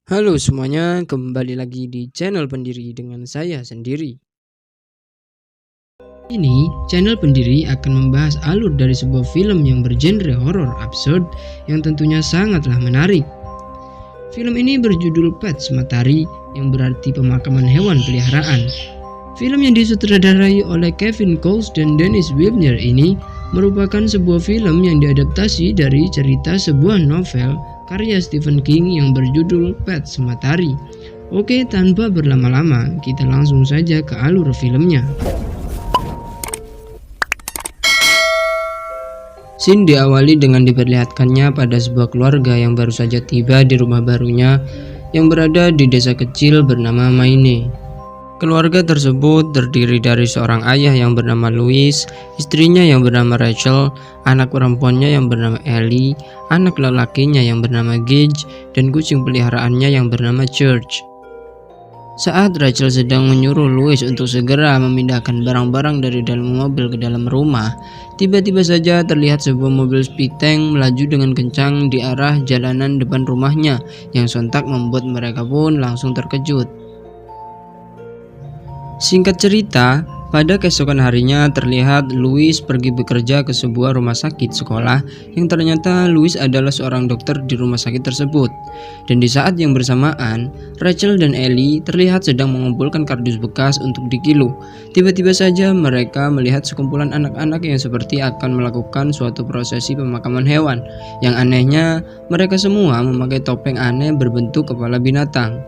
Halo semuanya, kembali lagi di channel Pendiri dengan saya sendiri. Ini channel Pendiri akan membahas alur dari sebuah film yang bergenre horor absurd yang tentunya sangatlah menarik. Film ini berjudul Pet Sematari yang berarti pemakaman hewan peliharaan. Film yang disutradarai oleh Kevin Cole dan Dennis Wilder ini merupakan sebuah film yang diadaptasi dari cerita sebuah novel karya Stephen King yang berjudul Pet Sematari. Oke, tanpa berlama-lama, kita langsung saja ke alur filmnya. Scene diawali dengan diperlihatkannya pada sebuah keluarga yang baru saja tiba di rumah barunya yang berada di desa kecil bernama Maine. Keluarga tersebut terdiri dari seorang ayah yang bernama Louis, istrinya yang bernama Rachel, anak perempuannya yang bernama Ellie, anak lelakinya yang bernama Gage, dan kucing peliharaannya yang bernama Church. Saat Rachel sedang menyuruh Louis untuk segera memindahkan barang-barang dari dalam mobil ke dalam rumah, tiba-tiba saja terlihat sebuah mobil speed tank melaju dengan kencang di arah jalanan depan rumahnya yang sontak membuat mereka pun langsung terkejut. Singkat cerita, pada keesokan harinya terlihat Louis pergi bekerja ke sebuah rumah sakit sekolah yang ternyata Louis adalah seorang dokter di rumah sakit tersebut. Dan di saat yang bersamaan, Rachel dan Ellie terlihat sedang mengumpulkan kardus bekas untuk dikilu. Tiba-tiba saja mereka melihat sekumpulan anak-anak yang seperti akan melakukan suatu prosesi pemakaman hewan. Yang anehnya, mereka semua memakai topeng aneh berbentuk kepala binatang.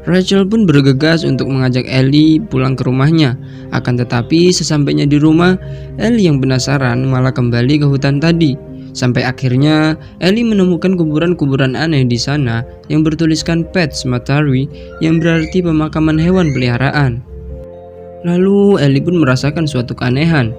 Rachel pun bergegas untuk mengajak Ellie pulang ke rumahnya. Akan tetapi sesampainya di rumah, Ellie yang penasaran malah kembali ke hutan tadi. Sampai akhirnya Ellie menemukan kuburan-kuburan aneh di sana yang bertuliskan Pet Sematari yang berarti pemakaman hewan peliharaan. Lalu Ellie pun merasakan suatu keanehan.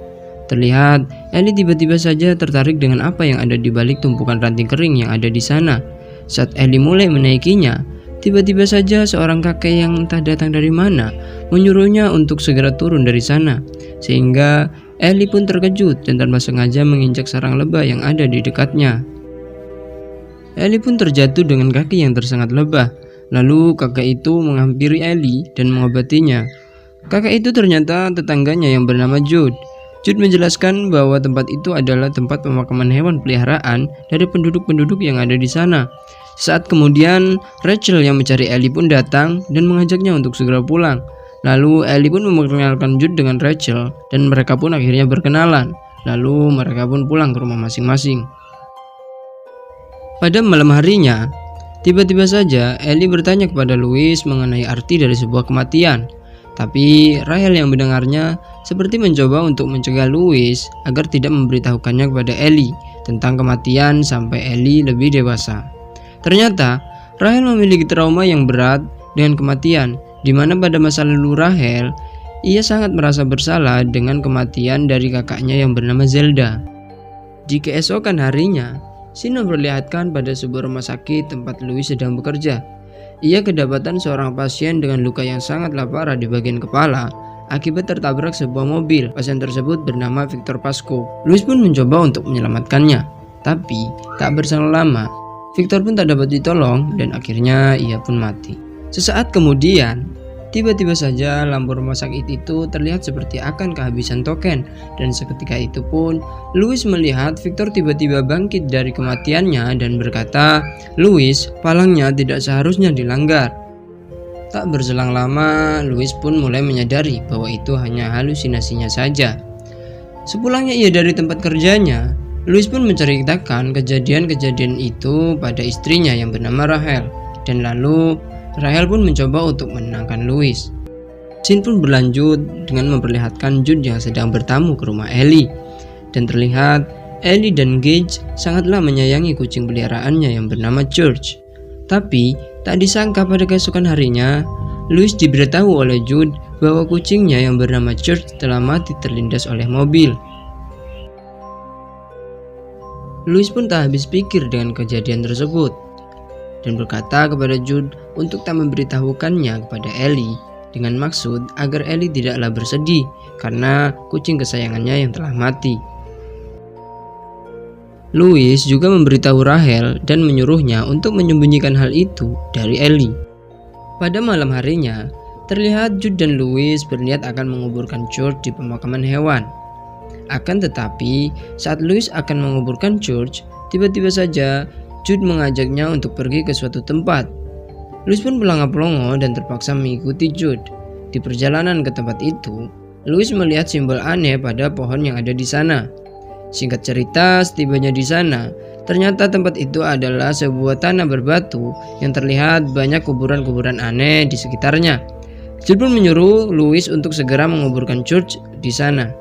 Terlihat Ellie tiba-tiba saja tertarik dengan apa yang ada di balik tumpukan ranting kering yang ada di sana. Saat Ellie mulai menaikinya, tiba-tiba saja seorang kakek yang entah datang dari mana menyuruhnya untuk segera turun dari sana, sehingga Ellie pun terkejut dan tanpa sengaja menginjak sarang lebah yang ada di dekatnya. Ellie pun terjatuh dengan kaki yang tersengat lebah. Lalu kakek itu menghampiri Ellie dan mengobatinya. Kakek itu ternyata tetangganya yang bernama Jude. Jude menjelaskan bahwa tempat itu adalah tempat pemakaman hewan peliharaan dari penduduk-penduduk yang ada di sana. Saat kemudian, Rachel yang mencari Ellie pun datang dan mengajaknya untuk segera pulang. Lalu Ellie pun memperkenalkan Jude dengan Rachel dan mereka pun akhirnya berkenalan. Lalu mereka pun pulang ke rumah masing-masing. Pada malam harinya, tiba-tiba saja Ellie bertanya kepada Louis mengenai arti dari sebuah kematian. Tapi Rahel yang mendengarnya seperti mencoba untuk mencegah Louis agar tidak memberitahukannya kepada Ellie tentang kematian sampai Ellie lebih dewasa. Ternyata, Rahel memiliki trauma yang berat dengan kematian, di mana pada masa lalu Rahel, ia sangat merasa bersalah dengan kematian dari kakaknya yang bernama Zelda. Di keesokan harinya, Scene memperlihatkan pada sebuah rumah sakit tempat Louis sedang bekerja. Ia kedapatan seorang pasien dengan luka yang sangatlah parah di bagian kepala akibat tertabrak sebuah mobil. Pasien tersebut bernama Victor Pascoe. Louis pun mencoba untuk menyelamatkannya, tapi tak berselang lama Victor pun tak dapat ditolong dan akhirnya ia pun mati. Sesaat kemudian, tiba-tiba saja lampu rumah sakit itu terlihat seperti akan kehabisan token dan seketika itu pun Louis melihat Victor tiba-tiba bangkit dari kematiannya dan berkata, "Louis, palangnya tidak seharusnya dilanggar." Tak berselang lama, Louis pun mulai menyadari bahwa itu hanya halusinasinya saja. Sepulangnya ia dari tempat kerjanya, Louis pun menceritakan kejadian-kejadian itu pada istrinya yang bernama Rahel, dan lalu Rahel pun mencoba untuk menenangkan Louis. Scene pun berlanjut dengan memperlihatkan Jude yang sedang bertamu ke rumah Ellie, dan terlihat Ellie dan Gage sangatlah menyayangi kucing peliharaannya yang bernama Church. Tapi tak disangka pada keesokan harinya, Louis diberitahu oleh Jude bahwa kucingnya yang bernama Church telah mati terlindas oleh mobil. Louis pun tak habis pikir dengan kejadian tersebut dan berkata kepada Jude untuk tak memberitahukannya kepada Ellie dengan maksud agar Ellie tidaklah bersedih karena kucing kesayangannya yang telah mati. Louis juga memberitahu Rahel dan menyuruhnya untuk menyembunyikan hal itu dari Ellie. Pada malam harinya, terlihat Jude dan Louis berniat akan menguburkan George di pemakaman hewan. Akan tetapi, saat Louis akan menguburkan George, tiba-tiba saja Jude mengajaknya untuk pergi ke suatu tempat. Louis pun pelongo-pelongo dan terpaksa mengikuti Jude. Di perjalanan ke tempat itu, Louis melihat simbol aneh pada pohon yang ada di sana. Singkat cerita, setibanya di sana, ternyata tempat itu adalah sebuah tanah berbatu yang terlihat banyak kuburan-kuburan aneh di sekitarnya. Jude pun menyuruh Louis untuk segera menguburkan George di sana.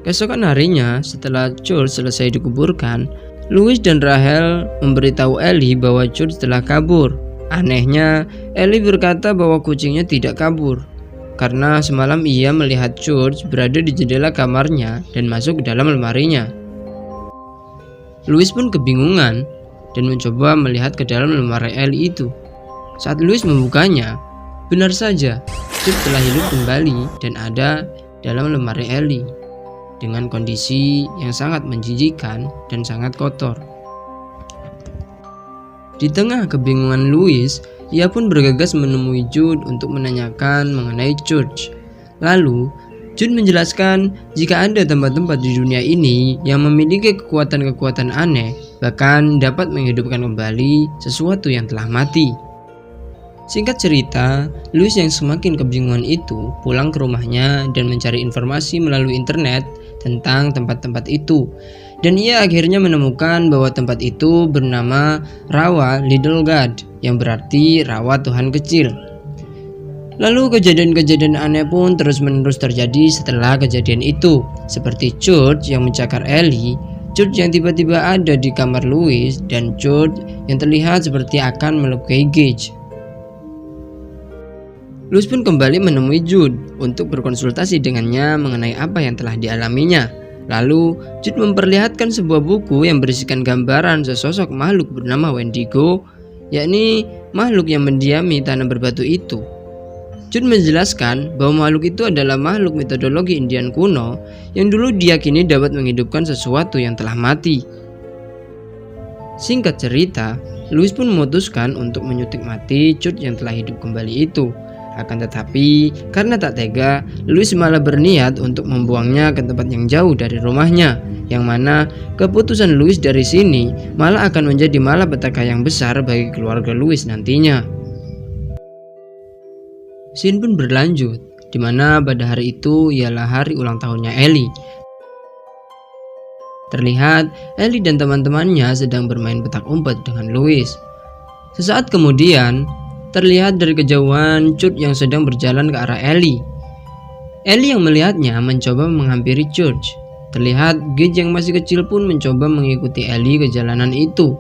Keesokan harinya, setelah George selesai dikuburkan, Louis dan Rahel memberitahu Ellie bahwa George telah kabur. Anehnya, Ellie berkata bahwa kucingnya tidak kabur, karena semalam ia melihat George berada di jendela kamarnya dan masuk ke dalam lemarinya. Louis pun kebingungan dan mencoba melihat ke dalam lemari Ellie itu. Saat Louis membukanya, benar saja, George telah hidup kembali dan ada dalam lemari Ellie dengan kondisi yang sangat menjijikkan dan sangat kotor. Di tengah kebingungan Louis, ia pun bergegas menemui Jude untuk menanyakan mengenai George. Lalu, Jude menjelaskan jika ada tempat-tempat di dunia ini yang memiliki kekuatan-kekuatan aneh, bahkan dapat menghidupkan kembali sesuatu yang telah mati. Singkat cerita, Louis yang semakin kebingungan itu pulang ke rumahnya dan mencari informasi melalui internet tentang tempat-tempat itu. Dan ia akhirnya menemukan bahwa tempat itu bernama Rawa Little God, yang berarti rawa Tuhan kecil. Lalu kejadian-kejadian aneh pun terus-menerus terjadi setelah kejadian itu, seperti George yang mencakar Ellie, George yang tiba-tiba ada di kamar Louis, dan George yang terlihat seperti akan melukai Gage. Louis pun kembali menemui Jude untuk berkonsultasi dengannya mengenai apa yang telah dialaminya. Lalu, Jude memperlihatkan sebuah buku yang berisikan gambaran sesosok makhluk bernama Wendigo, yakni makhluk yang mendiami tanah berbatu itu. Jude menjelaskan bahwa makhluk itu adalah makhluk metodologi Indian kuno yang dulu diyakini dapat menghidupkan sesuatu yang telah mati. Singkat cerita, Louis pun memutuskan untuk menyuntik mati Jude yang telah hidup kembali itu. Akan tetapi, karena tak tega, Louis malah berniat untuk membuangnya ke tempat yang jauh dari rumahnya, yang mana keputusan Louis dari sini malah akan menjadi malapetaka yang besar bagi keluarga Louis nantinya. Scene pun berlanjut, di mana pada hari itu ialah hari ulang tahunnya Ellie. Terlihat Ellie dan teman-temannya sedang bermain petak umpet dengan Louis. Sesaat kemudian, terlihat dari kejauhan Jude yang sedang berjalan ke arah Ellie. Ellie yang melihatnya mencoba menghampiri George. Terlihat Gage yang masih kecil pun mencoba mengikuti Ellie ke jalanan itu.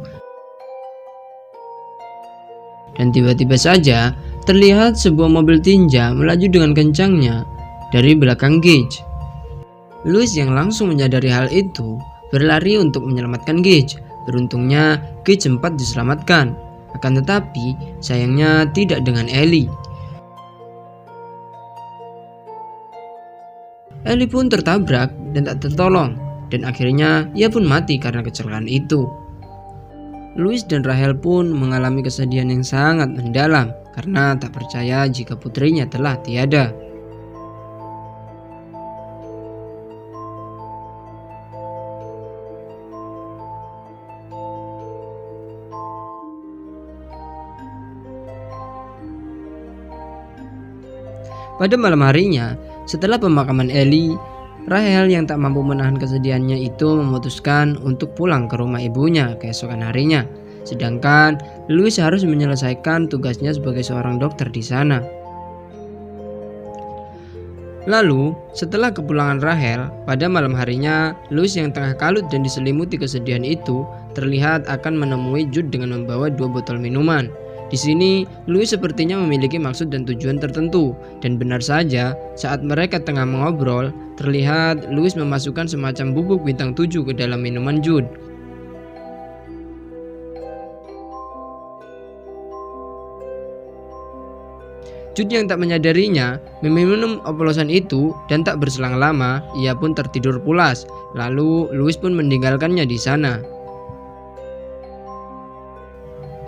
Dan tiba-tiba saja terlihat sebuah mobil tinja melaju dengan kencangnya dari belakang Gage. Louis yang langsung menyadari hal itu berlari untuk menyelamatkan Gage. Beruntungnya Gage sempat diselamatkan. Akan tetapi, sayangnya tidak dengan Ellie. Ellie pun tertabrak dan tak tertolong, dan akhirnya ia pun mati karena kecelakaan itu. Louis dan Rahel pun mengalami kesedihan yang sangat mendalam karena tak percaya jika putrinya telah tiada. Pada malam harinya, setelah pemakaman Ellie, Rahel yang tak mampu menahan kesedihannya itu memutuskan untuk pulang ke rumah ibunya keesokan harinya. Sedangkan Louis harus menyelesaikan tugasnya sebagai seorang dokter di sana. Lalu, setelah kepulangan Rahel, pada malam harinya, Louis yang tengah kalut dan diselimuti kesedihan itu terlihat akan menemui Jude dengan membawa 2 botol minuman. Di sini, Louis sepertinya memiliki maksud dan tujuan tertentu, dan benar saja saat mereka tengah mengobrol, terlihat Louis memasukkan semacam bubuk bintang 7 ke dalam minuman Jude. Jude yang tak menyadarinya meminum oplosan itu dan tak berselang lama ia pun tertidur pulas. Lalu Louis pun meninggalkannya di sana.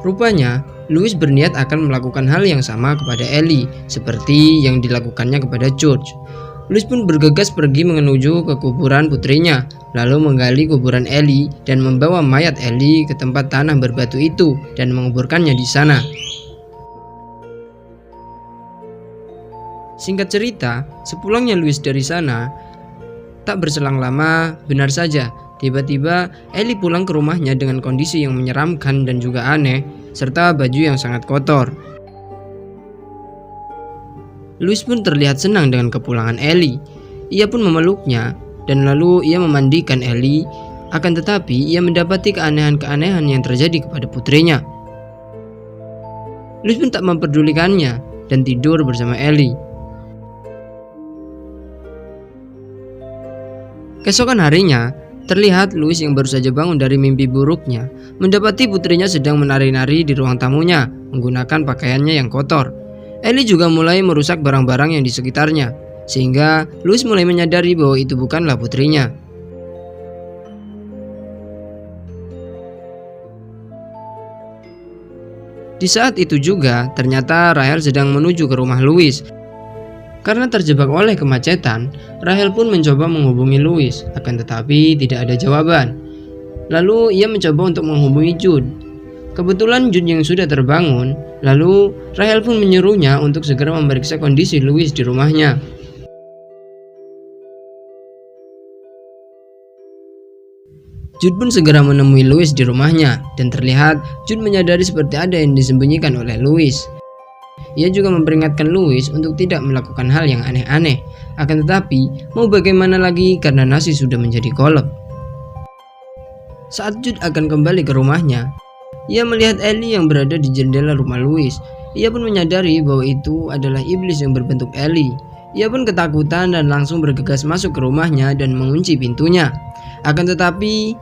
Rupanya Louis berniat akan melakukan hal yang sama kepada Ellie seperti yang dilakukannya kepada George. Louis pun bergegas pergi menuju ke kuburan putrinya, lalu menggali kuburan Ellie dan membawa mayat Ellie ke tempat tanah berbatu itu dan menguburkannya di sana. Singkat cerita, sepulangnya Louis dari sana, tak berselang lama, benar saja, tiba-tiba Ellie pulang ke rumahnya dengan kondisi yang menyeramkan dan juga aneh, serta baju yang sangat kotor. Louis pun terlihat senang dengan kepulangan Ellie. Ia pun memeluknya, dan lalu ia memandikan Ellie. Akan tetapi, ia mendapati keanehan-keanehan yang terjadi kepada putrinya. Louis pun tak memperdulikannya dan tidur bersama Ellie. Keesokan harinya, terlihat Louis yang baru saja bangun dari mimpi buruknya mendapati putrinya sedang menari-nari di ruang tamunya menggunakan pakaiannya yang kotor. Ellie juga mulai merusak barang-barang yang di sekitarnya, sehingga Louis mulai menyadari bahwa itu bukanlah putrinya. Di saat itu juga, ternyata Rahel sedang menuju ke rumah Louis. Karena terjebak oleh kemacetan, Rahel pun mencoba menghubungi Louis, akan tetapi tidak ada jawaban. Lalu ia mencoba untuk menghubungi Jude. Kebetulan Jude yang sudah terbangun, lalu Rahel pun menyuruhnya untuk segera memeriksa kondisi Louis di rumahnya. Jude pun segera menemui Louis di rumahnya, dan terlihat Jude menyadari seperti ada yang disembunyikan oleh Louis. Ia juga memperingatkan Louis untuk tidak melakukan hal yang aneh-aneh. Akan tetapi, mau bagaimana lagi karena nasi sudah menjadi kolot. Saat Jude akan kembali ke rumahnya, ia melihat Ellie yang berada di jendela rumah Louis. Ia pun menyadari bahwa itu adalah iblis yang berbentuk Ellie. Ia pun ketakutan dan langsung bergegas masuk ke rumahnya dan mengunci pintunya. Akan tetapi,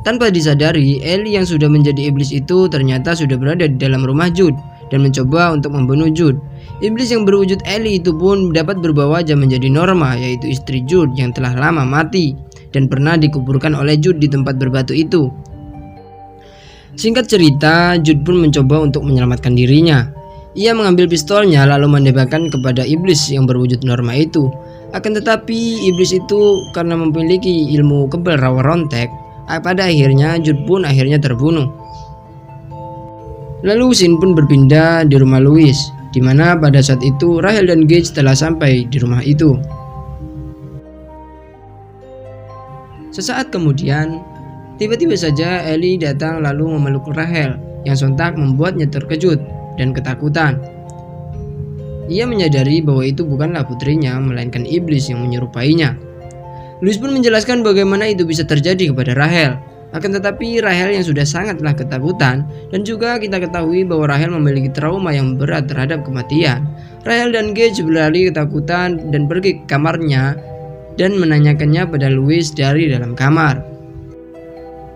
tanpa disadari, Ellie yang sudah menjadi iblis itu ternyata sudah berada di dalam rumah Jude dan mencoba untuk membunuh Jude. Iblis yang berwujud Ellie itu pun dapat berubah wajah menjadi Norma, yaitu istri Jude yang telah lama mati dan pernah dikuburkan oleh Jude di tempat berbatu itu. Singkat cerita, Jude pun mencoba untuk menyelamatkan dirinya. Ia mengambil pistolnya lalu menembakkan kepada iblis yang berwujud Norma itu. Akan tetapi, iblis itu karena memiliki ilmu kebal rawa rontek, pada akhirnya Jude pun akhirnya terbunuh. Lalu scene pun berpindah di rumah Louis, di mana pada saat itu Rahel dan Gage telah sampai di rumah itu. Sesaat kemudian, tiba-tiba saja Ellie datang lalu memeluk Rahel, yang sontak membuatnya terkejut dan ketakutan. Ia menyadari bahwa itu bukanlah putrinya, melainkan iblis yang menyerupainya. Louis pun menjelaskan bagaimana itu bisa terjadi kepada Rahel. Akan tetapi Rahel yang sudah sangatlah ketakutan, dan juga kita ketahui bahwa Rahel memiliki trauma yang berat terhadap kematian. Rahel dan Gage berlari ketakutan dan pergi ke kamarnya dan menanyakannya pada Louis dari dalam kamar.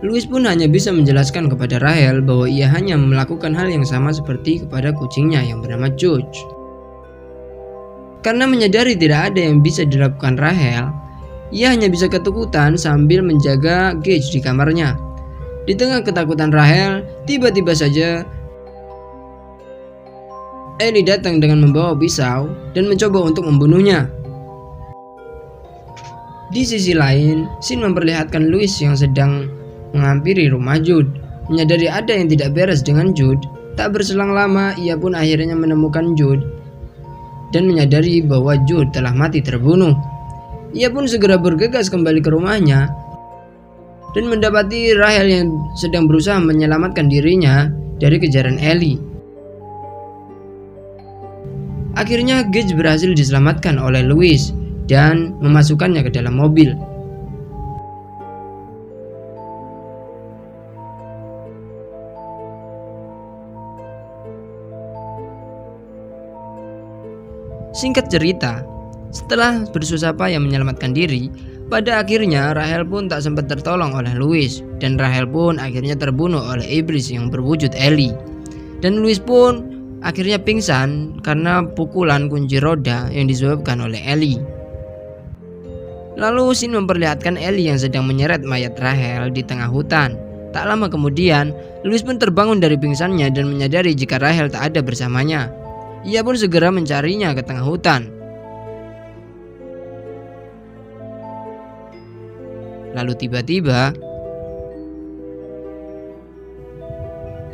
Louis pun hanya bisa menjelaskan kepada Rahel bahwa ia hanya melakukan hal yang sama seperti kepada kucingnya yang bernama George. Karena menyadari tidak ada yang bisa dilakukan Rahel, ia hanya bisa ketakutan sambil menjaga Gage di kamarnya. Di tengah ketakutan Rahel, tiba-tiba saja Ellie datang dengan membawa pisau dan mencoba untuk membunuhnya. Di sisi lain, scene memperlihatkan Louis yang sedang menghampiri rumah Jude. Menyadari ada yang tidak beres dengan Jude, tak berselang lama ia pun akhirnya menemukan Jude dan menyadari bahwa Jude telah mati terbunuh. Ia pun segera bergegas kembali ke rumahnya dan mendapati Rahel yang sedang berusaha menyelamatkan dirinya dari kejaran Ellie. Akhirnya Gage berhasil diselamatkan oleh Louis dan memasukkannya ke dalam mobil. Singkat cerita, setelah bersusah payah menyelamatkan diri, pada akhirnya Rahel pun tak sempat tertolong oleh Louis, dan Rahel pun akhirnya terbunuh oleh iblis yang berwujud Ellie. Dan Louis pun akhirnya pingsan karena pukulan kunci roda yang disebabkan oleh Ellie. Lalu scene memperlihatkan Ellie yang sedang menyeret mayat Rachel di tengah hutan. Tak lama kemudian, Louis pun terbangun dari pingsannya dan menyadari jika Rachel tak ada bersamanya. Ia pun segera mencarinya ke tengah hutan. Lalu tiba-tiba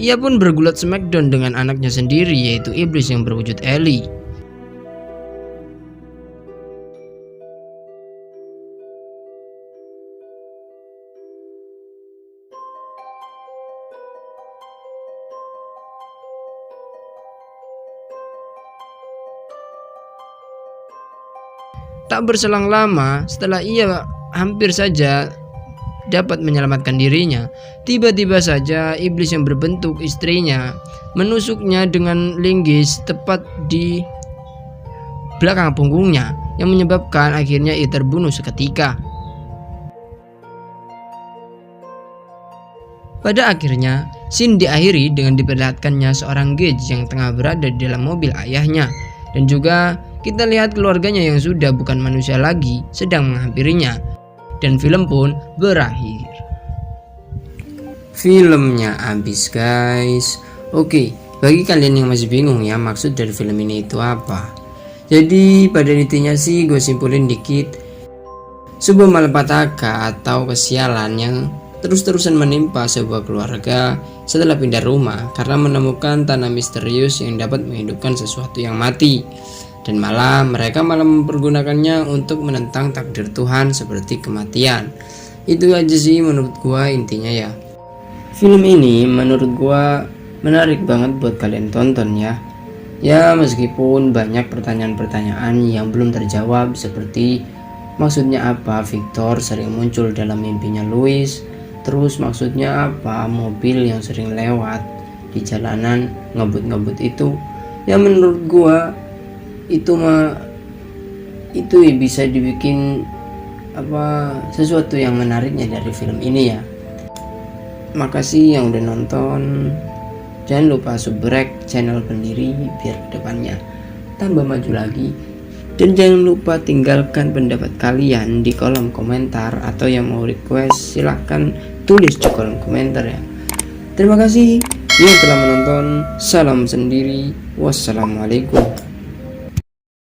ia pun bergulat smackdown dengan anaknya sendiri, yaitu iblis yang berwujud Ellie. Tak berselang lama, setelah ia hampir saja dapat menyelamatkan dirinya, tiba-tiba saja iblis yang berbentuk istrinya menusuknya dengan linggis tepat di belakang punggungnya, yang menyebabkan akhirnya ia terbunuh seketika. Pada akhirnya, scene diakhiri dengan diperlihatkannya seorang Gage yang tengah berada di dalam mobil ayahnya, dan juga kita lihat keluarganya yang sudah bukan manusia lagi sedang menghampirinya, dan film pun berakhir. Filmnya habis, guys. Oke, bagi kalian yang masih bingung ya maksud dari film ini itu apa, jadi pada intinya sih gue simpulin dikit. Sebuah malapetaka atau kesialan yang terus-terusan menimpa sebuah keluarga setelah pindah rumah karena menemukan tanah misterius yang dapat menghidupkan sesuatu yang mati, dan malah mereka mempergunakannya untuk menentang takdir Tuhan seperti kematian. Itu aja sih menurut gua intinya ya. Film ini menurut gua menarik banget buat kalian tonton ya. Ya meskipun banyak pertanyaan-pertanyaan yang belum terjawab, seperti maksudnya apa Victor sering muncul dalam mimpinya Louis, terus maksudnya apa mobil yang sering lewat di jalanan ngebut-ngebut itu. Ya menurut gua itu bisa dibikin sesuatu yang menariknya dari film ini ya. Makasih yang udah nonton. Jangan lupa subrek channel Pendiri biar kedepannya tambah maju lagi, dan jangan lupa tinggalkan pendapat kalian di kolom komentar, atau yang mau request silahkan tulis di kolom komentar ya. Terima kasih yang telah menonton. Salam sendiri. Wassalamualaikum.